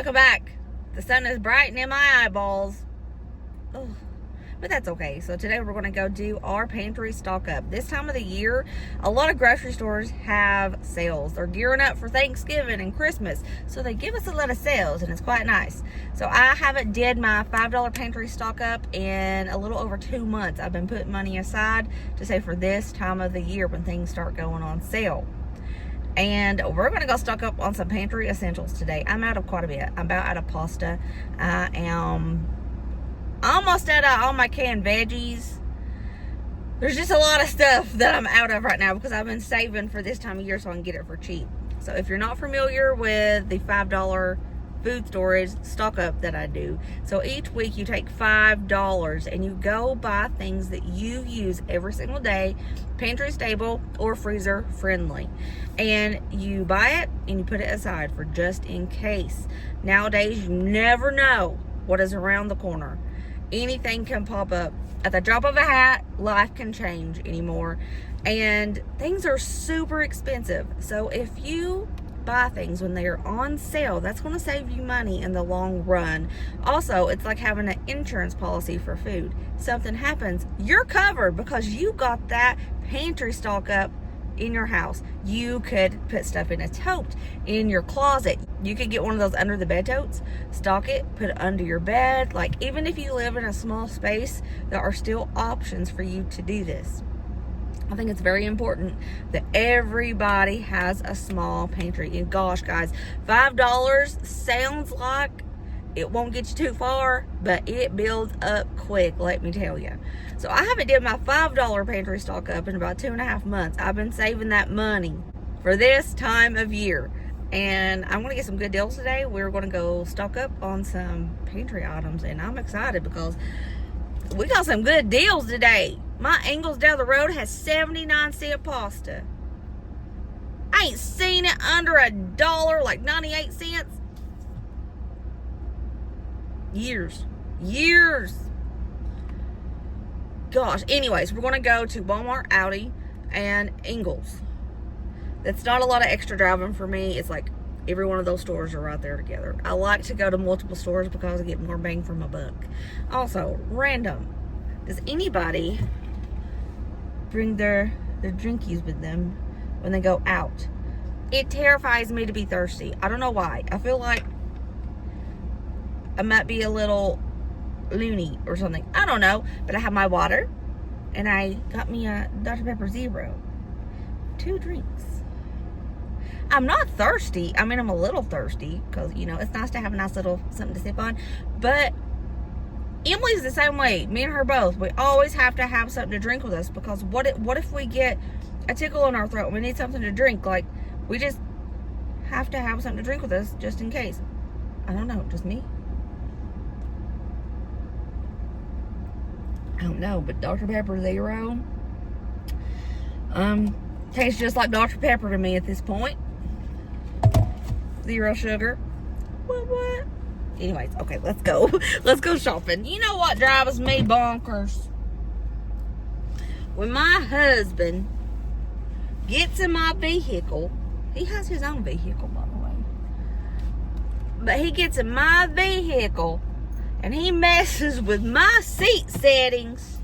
welcome back. The sun is bright in my eyeballs. Oh, but that's okay. So today we're going to go do our pantry stock up. This time of the year, a lot of grocery stores have sales. They're gearing up for Thanksgiving and Christmas, so they give us a lot of sales, and it's quite nice. So I haven't did my $5 pantry stock up in a little over 2 months. I've been putting money aside to save for this time of the year when things start going on sale. And we're going to go stock up on some pantry essentials today. I'm out of quite a bit. I'm about out of pasta. I am almost out of all my canned veggies. There's just a lot of stuff that I'm out of right now because I've been saving for this time of year so I can get it for cheap. So if you're not familiar with the $5 food storage stock up that I do, so each week you take $5 and you go buy things that you use every single day, pantry stable or freezer friendly, and you buy it and you put it aside for just in case. Nowadays you never know what is around the corner. Anything can pop up at the drop of a hat. Life can change anymore, and things are super expensive. So if you buy things when they are on sale, that's going to save you money in the long run. Also, it's like having an insurance policy for food. Something happens, you're covered because you got that pantry stock up in your house. You could put stuff in a tote in your closet. You could get one of those under the bed totes, stock it, put it under your bed. Like, even if you live in a small space, there are still options for you to do this. I think it's very important that everybody has a small pantry. And gosh, guys, $5 sounds like it won't get you too far, but it builds up quick, let me tell you. So I haven't did my $5 pantry stock up in about 2.5 months. I've been saving that money for this time of year. And I'm going to get some good deals today. We're going to go stock up on some pantry items. And I'm excited because we got some good deals today. My Ingles down the road has 79-cent pasta. I ain't seen it under $1, like 98 cents. Years. Gosh, anyways, we're going to go to Walmart, Aldi, and Ingles. That's not a lot of extra driving for me. It's like every one of those stores are right there together. I like to go to multiple stores because I get more bang for my buck. Also, random. Does anybody bring their drinkies with them when they go out? It terrifies me to be thirsty. I don't know why. I feel like I might be a little loony or something. I don't know. But I have my water, and I got me a Dr. Pepper Zero. 2 drinks. I'm not thirsty. I mean, I'm a little thirsty because, you know, it's nice to have a nice little something to sip on. But Emily's the same way. Me and her both. We always have to have something to drink with us because what if we get a tickle in our throat and we need something to drink? Like, we just have to have something to drink with us just in case. I don't know. Just me? I don't know. But Dr. Pepper Zero tastes just like Dr. Pepper to me at this point. 0 sugar. What? Anyways, okay, let's go. Let's go shopping. You know what drives me bonkers? When my husband gets in my vehicle, he has his own vehicle, by the way. But he gets in my vehicle and he messes with my seat settings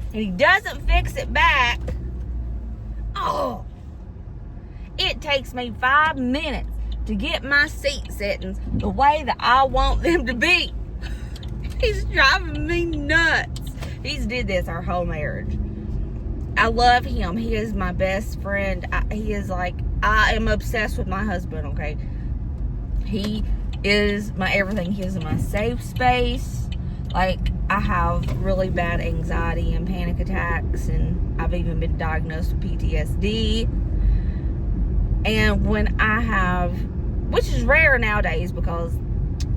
and he doesn't fix it back. Oh, it takes me 5 minutes to get my seat settings the way that I want them to be. He's driving me nuts. He's did this our whole marriage. I love him. He is my best friend. I am obsessed with my husband, okay? He is my everything. He is my safe space. Like, I have really bad anxiety and panic attacks, and I've even been diagnosed with PTSD. And when I have, which is rare nowadays because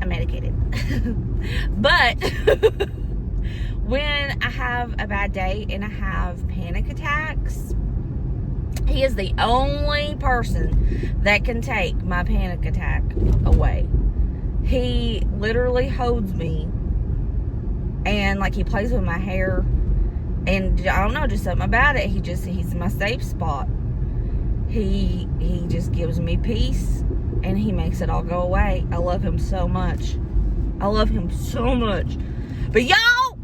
I'm medicated, but when I have a bad day and I have panic attacks, he is the only person that can take my panic attack away. He literally holds me and like he plays with my hair, and I don't know, just something about it. He's my safe spot. He just gives me peace. and he makes it all go away. I love him so much. I love him so much. But y'all,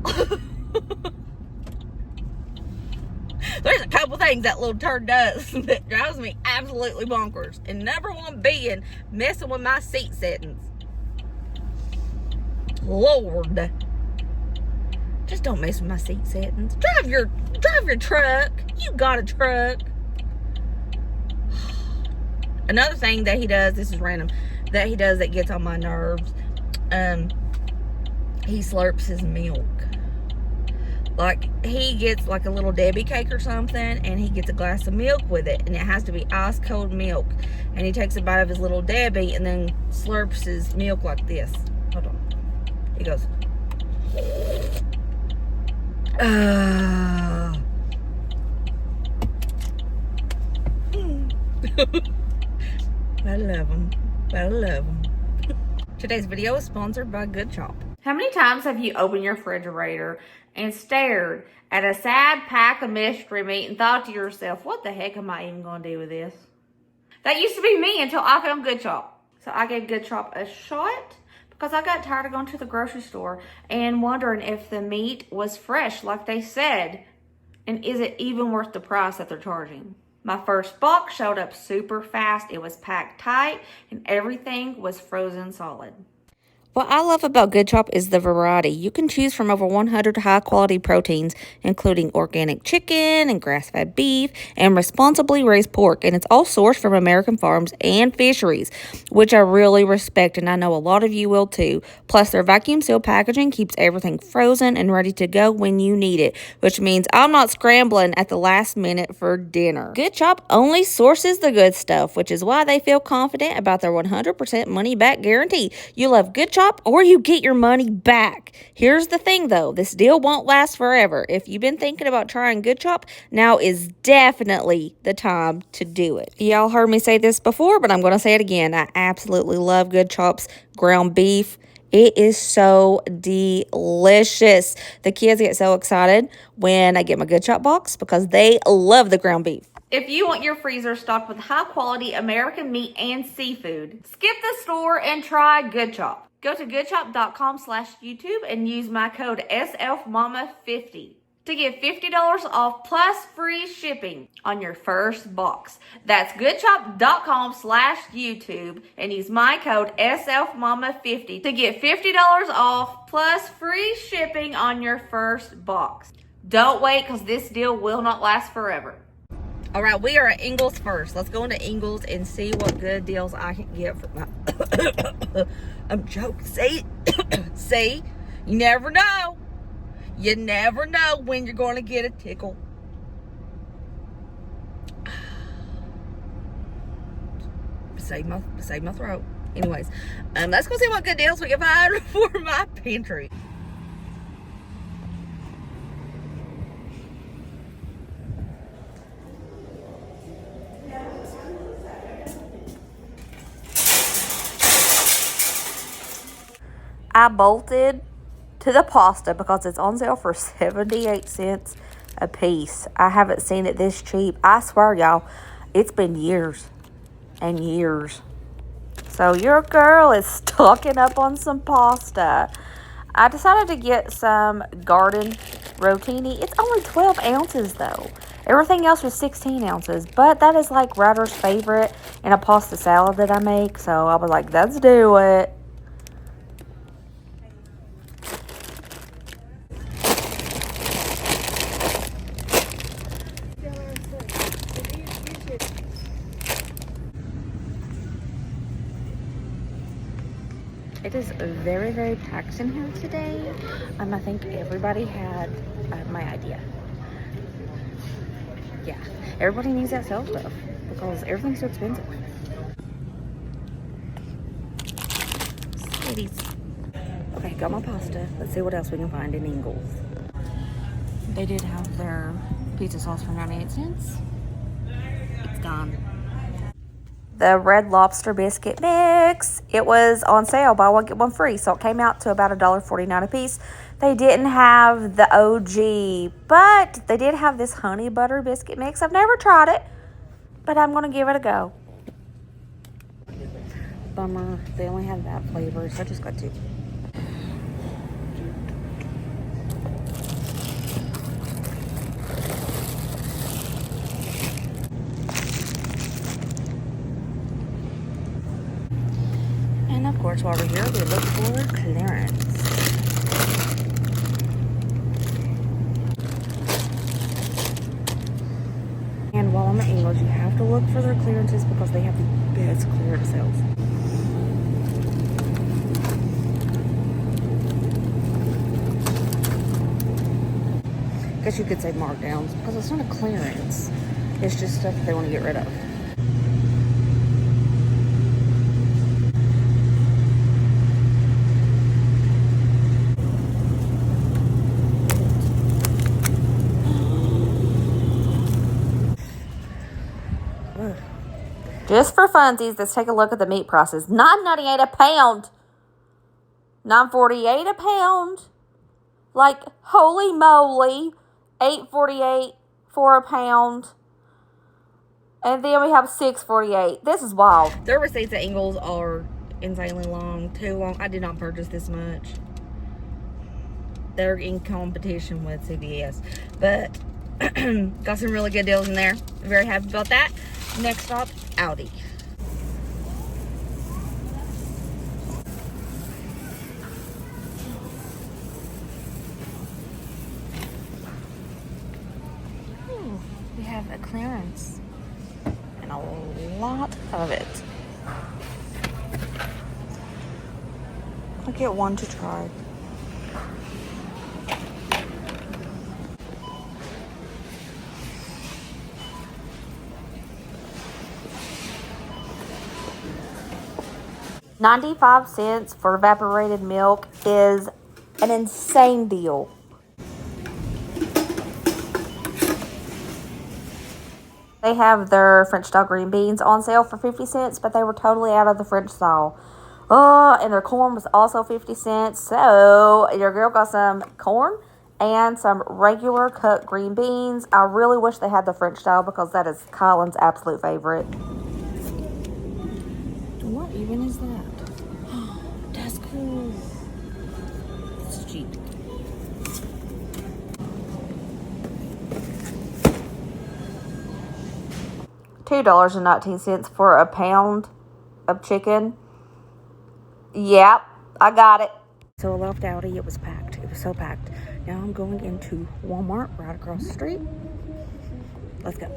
there's a couple things that little turd does that drives me absolutely bonkers. And number one being messing with my seat settings. Lord. Just don't mess with my seat settings. Drive your truck. You got a truck. Another thing that he does, this is random, that he does that gets on my nerves, he slurps his milk. Like, he gets like a little Debbie cake or something, and he gets a glass of milk with it, and it has to be ice cold milk. And he takes a bite of his little Debbie and then slurps his milk like this. Hold on. He goes, I love him. I love him. Today's video is sponsored by Good Chop. How many times have you opened your refrigerator and stared at a sad pack of mystery meat and thought to yourself, what the heck am I even going to do with this? That used to be me until I found Good Chop. So I gave Good Chop a shot because I got tired of going to the grocery store and wondering if the meat was fresh like they said. And is it even worth the price that they're charging? My first box showed up super fast. It was packed tight and everything was frozen solid. What I love about Good Chop is the variety. You can choose from over 100 high-quality proteins, including organic chicken and grass-fed beef and responsibly raised pork. And it's all sourced from American farms and fisheries, which I really respect, and I know a lot of you will too. Plus, their vacuum-sealed packaging keeps everything frozen and ready to go when you need it, which means I'm not scrambling at the last minute for dinner. Good Chop only sources the good stuff, which is why they feel confident about their 100% money-back guarantee. You love Good Chop, or you get your money back. Here's the thing though, this deal won't last forever. If you've been thinking about trying Good Chop, now is definitely the time to do it. Y'all heard me say this before, but I'm going to say it again. I absolutely love Good Chop's ground beef. It is so delicious. The kids get so excited when I get my Good Chop box because they love the ground beef. If you want your freezer stocked with high-quality American meat and seafood, skip the store and try Good Chop. Go to goodchop.com/YouTube and use my code SFMama50 to get $50 off plus free shipping on your first box. That's goodchop.com/YouTube and use my code SFMama50 to get $50 off plus free shipping on your first box. Don't wait, because this deal will not last forever. All right, we are at Ingles first. Let's go into Ingles and see what good deals I can get for my... I'm joking. See? See? You never know. You never know when you're going to get a tickle. Save my throat. Anyways, let's go see what good deals we can find for my pantry. I bolted to the pasta because it's on sale for 78 cents a piece. I haven't seen it this cheap. I swear, y'all, it's been years and years. So your girl is stocking up on some pasta. I decided to get some garden rotini. It's only 12 ounces though. Everything else was 16 ounces, but that is like Ryder's favorite in a pasta salad that I make. So I was like, let's do it. It is very, very packed in here today. I think everybody had my idea. Yeah, everybody needs that sales stuff because everything's so expensive. Ladies. Okay, got my pasta. Let's see what else we can find in Ingles. They did have their pizza sauce for 98 cents. It's gone. The Red Lobster biscuit mix. It was on sale, buy one get one free, so it came out to about $1.49 a piece. They didn't have the OG, but they did have this honey butter biscuit mix. I've never tried it, but I'm gonna give it a go. bummer. They only have that flavor, so I just got two. And of course, while we're here, we look for clearance. And while I'm at Ingles, you have to look for their clearances because they have the best clearance sales. I guess you could say markdowns because it's not a clearance. It's just stuff they want to get rid of. Just for funsies, let's take a look at the meat prices. $9.98 a pound. $9.48 a pound. Like, holy moly. $8.48 for a pound. And then we have $6.48. This is wild. Their receipts at Ingles are insanely long. Too long. I did not purchase this much. They're in competition with CVS. But got some really good deals in there. Very happy about that. Next stop, Aldi. Ooh, we have a clearance and a lot of it. I'll get one to try. $0.95 for evaporated milk is an insane deal. They have their French style green beans on sale for 50 cents, but they were totally out of the French style. Oh, and their corn was also 50 cents. So your girl got some corn and some regular cut green beans. I really wish they had the French style because that is Colin's absolute favorite. What even is that? That's cool. It's cheap. $2.19 for a pound of chicken. Yep, I got it. So I left Aldi. It was packed. It was so packed. Now I'm going into Walmart right across the street. Let's go.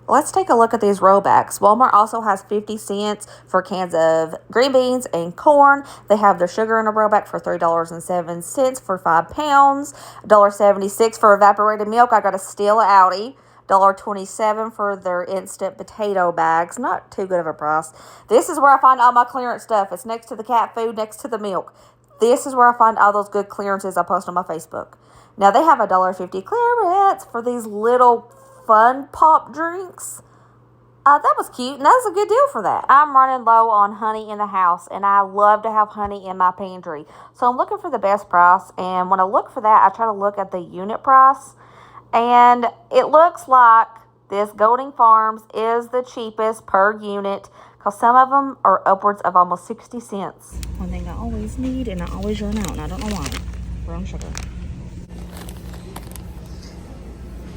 Let's take a look at these rollbacks. Walmart also has 50 cents for cans of green beans and corn. They have their sugar in a rollback for $3.07 for 5 pounds. $1.76 for evaporated milk. I got a steal at Aldi. $1.27 for their instant potato bags. Not too good of a price. This is where I find all my clearance stuff. It's next to the cat food, next to the milk. This is where I find all those good clearances I post on my Facebook. Now they have a $1.50 clearance for these little fun pop drinks. That was cute, and that was a good deal for that. I'm running low on honey in the house, and I love to have honey in my pantry. So I'm looking for the best price, and when I look for that, I try to look at the unit price. And it looks like this Golding Farms is the cheapest per unit because some of them are upwards of almost 60 cents. One thing I always need and I always run out, and I don't know why. Brown sugar.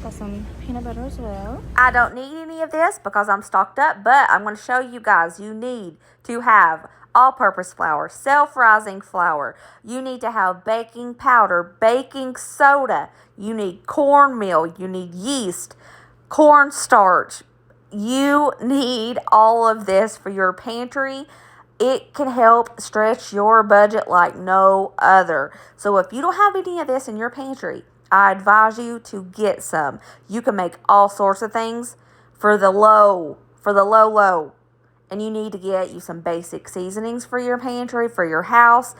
Got some peanut butter as well. I don't need any of this because I'm stocked up, but I'm going to show you guys you need to have all-purpose flour, self-rising flour. You need to have baking powder, baking soda. You need cornmeal. You need yeast, cornstarch. You need all of this for your pantry. It can help stretch your budget like no other. So if you don't have any of this in your pantry, I advise you to get some. You can make all sorts of things for the low. And you need to get you some basic seasonings for your pantry, for your house.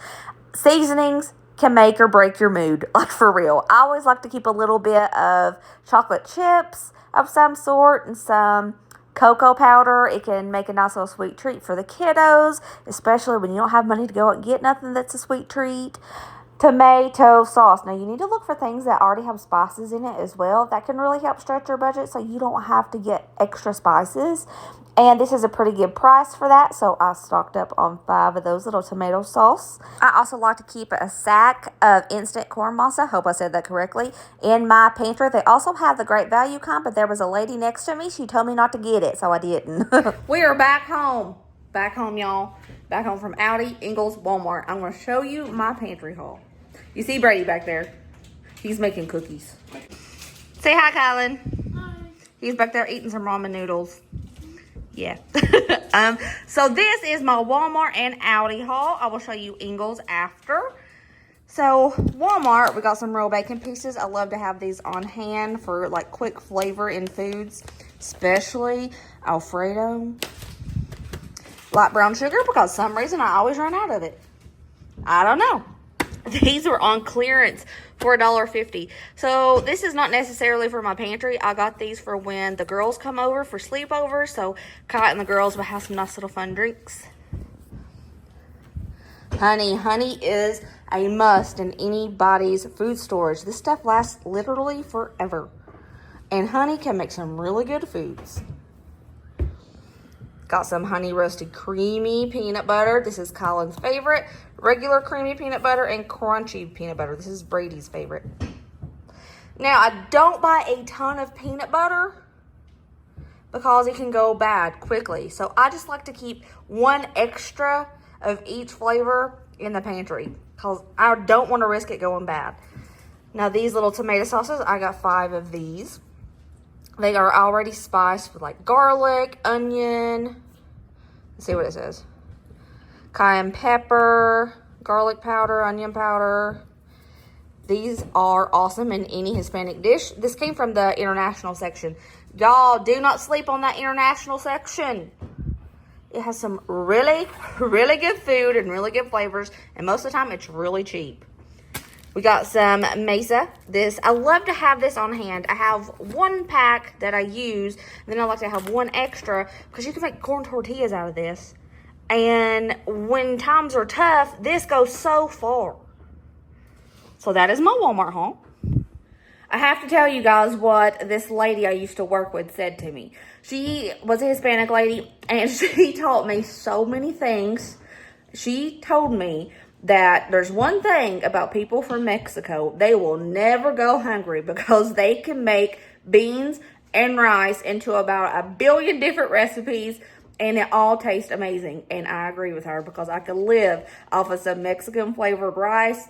Seasonings can make or break your mood, like for real. I always like to keep a little bit of chocolate chips of some sort and some cocoa powder. It can make a nice little sweet treat for the kiddos, especially when you don't have money to go out and get nothing that's a sweet treat. Tomato sauce. Now, you need to look for things that already have spices in it as well. That can really help stretch your budget so you don't have to get extra spices. And this is a pretty good price for that, so I stocked up on 5 of those little tomato sauce. I also like to keep a sack of instant corn masa, hope I said that correctly, in my pantry. They also have the great value kind, but there was a lady next to me. She told me not to get it, so I didn't. We are back home. Back home, y'all. Back home from Aldi, Ingles, Walmart. I'm going to show you my pantry haul. You see Brady back there. He's making cookies. Say hi, Kylan. Hi. He's back there eating some ramen noodles. Yeah. So this is my Walmart and Aldi haul. I will show you Ingles after. So Walmart, we got some real bacon pieces. I love to have these on hand for like quick flavor in foods, especially Alfredo. Light brown sugar, because some reason I always run out of it. I don't know. These were on clearance for $1.50. So this is not necessarily for my pantry. I got these for when the girls come over for sleepovers. So Kai and the girls will have some nice little fun drinks. Honey. Honey is a must in anybody's food storage. This stuff lasts literally forever. And honey can make some really good foods. Got some honey roasted creamy peanut butter. This is Colin's favorite. Regular creamy peanut butter and crunchy peanut butter. This is Brady's favorite. Now, I don't buy a ton of peanut butter because it can go bad quickly. So I just like to keep one extra of each flavor in the pantry because I don't want to risk it going bad. Now, these little tomato sauces, I got 5 of these. They are already spiced with like garlic, onion. Let's see what it says. Cayenne pepper, garlic powder, onion powder. These are awesome in any Hispanic dish. This came from the international section. Y'all, do not sleep on that international section. It has some really, really good food and really good flavors. And most of the time, it's really cheap. We got some mesa. I love to have this on hand. I have 1 pack that I use. And then I like to have 1 extra because you can make corn tortillas out of this. And when times are tough, this goes so far. So that is my Walmart haul. I have to tell you guys what this lady I used to work with said to me. She was a Hispanic lady and she taught me so many things. She told me that there's one thing about people from Mexico. They will never go hungry because they can make beans and rice into about 1 billion different recipes and it all tastes amazing. And I agree with her because I could live off of some Mexican flavored rice.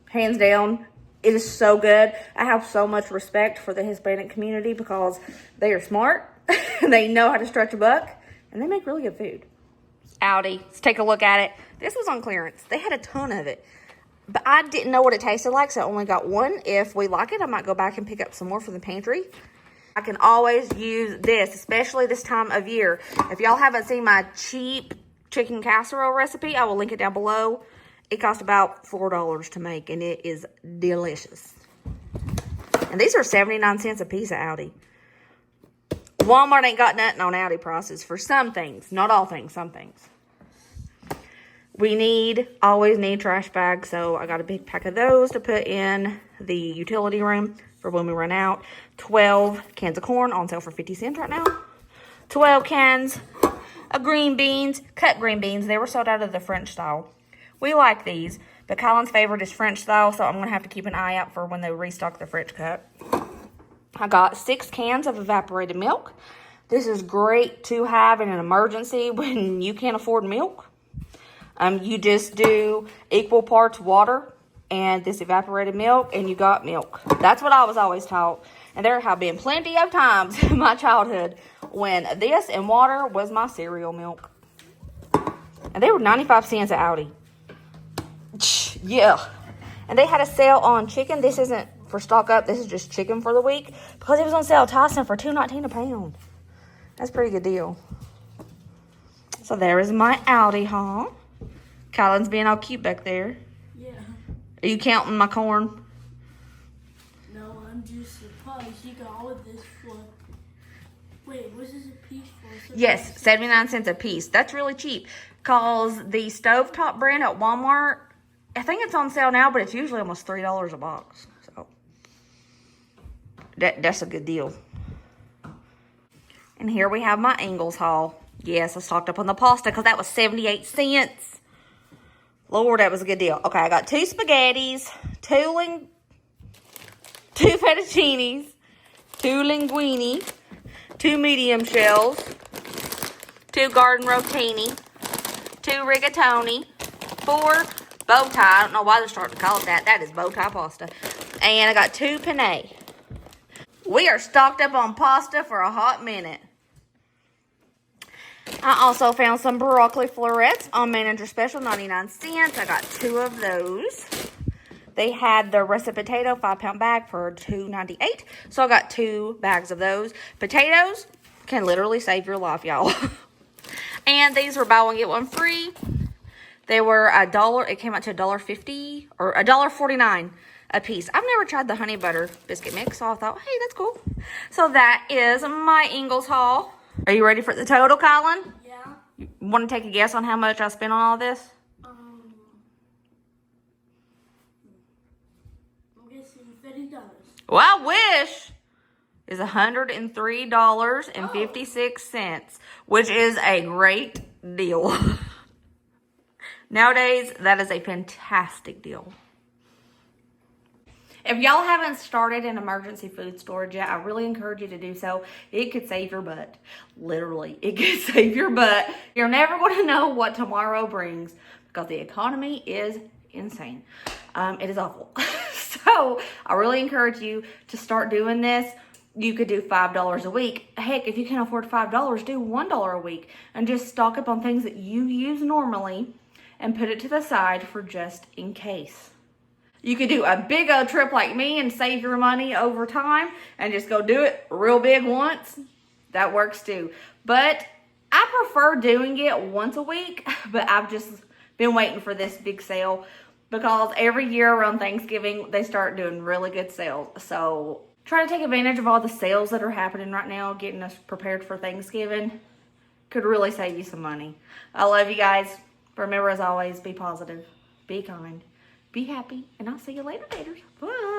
Hands down, it is so good. I have so much respect for the Hispanic community because they are smart. They know how to stretch a buck and they make really good food. Aldi, let's take a look at it. This was on clearance. They had a ton of it. But I didn't know what it tasted like, so I only got 1. If we like it, I might go back and pick up some more from the pantry. I can always use this, especially this time of year. If y'all haven't seen my cheap chicken casserole recipe, I will link it down below. It costs about $4 to make, and it is delicious. And these are 79 cents a piece at Aldi. Walmart ain't got nothing on Aldi prices for some things. Not all things, some things. We always need trash bags, so I got a big pack of those to put in the utility room for when we run out. 12 cans of corn on sale for 50 cents right now. 12 cans of green beans, cut green beans. They were sold out of the French style. We like these, but Colin's favorite is French style, so I'm going to have to keep an eye out for when they restock the French cut. I got 6 cans of evaporated milk. This is great to have in an emergency when you can't afford milk. You just do equal parts water and this evaporated milk, and you got milk. That's what I was always taught. And there have been plenty of times in my childhood when this and water was my cereal milk. And they were 95 cents at Aldi. Yeah. And they had a sale on chicken. This isn't for stock up. This is just chicken for the week because it was on sale at Tyson for $2.19 a pound. That's a pretty good deal. So there is my Aldi haul. Colin's being all cute back there. Yeah. Are you counting my corn? No, I'm just surprised you got all of this for... Wait, what's this a piece for? Yes, 79 cents a piece. That's really cheap because the stovetop brand at Walmart, I think it's on sale now, but it's usually almost $3 a box. So that's a good deal. And here we have my Ingles haul. Yes, I stocked up on the pasta because that was 78 cents. Lord, that was a good deal. Okay, I got 2 spaghettis, 2 fettuccinis, 2 linguine, 2 medium shells, 2 garden rotini, 2 rigatoni, 4 bow tie. I don't know why they're starting to call it that. That is bow tie pasta. And I got 2 penne. We are stocked up on pasta for a hot minute. I also found some broccoli florets on Manager Special, 99 cents. I got 2 of those. They had the russet potato 5-pound bag for $2.98. So I got 2 bags of those. Potatoes can literally save your life, y'all. And these were buy one, get one free. They were $1. It came out to $1.50 or $1.49 a piece. I've never tried the honey butter biscuit mix, so I thought, hey, that's cool. So that is my Ingles haul. Are you ready for the total, Colin? Yeah. You want to take a guess on how much I spent on all this? I'm guessing $30. Well, I wish. Is $103.56, which is a great deal. Nowadays, that is a fantastic deal. If y'all haven't started an emergency food storage yet, I really encourage you to do so. It could save your butt. Literally, it could save your butt. You're never going to know what tomorrow brings because the economy is insane. It is awful. So I really encourage you to start doing this. You could do $5 a week. Heck, if you can't afford $5, do $1 a week and just stock up on things that you use normally and put it to the side for just in case. You could do a big old trip like me and save your money over time and just go do it real big once. That works too. But I prefer doing it once a week, but I've just been waiting for this big sale because every year around Thanksgiving, they start doing really good sales. So try to take advantage of all the sales that are happening right now, getting us prepared for Thanksgiving. Could really save you some money. I love you guys. Remember, as always, be positive, be kind, be happy, and I'll see you later, haters. Bye.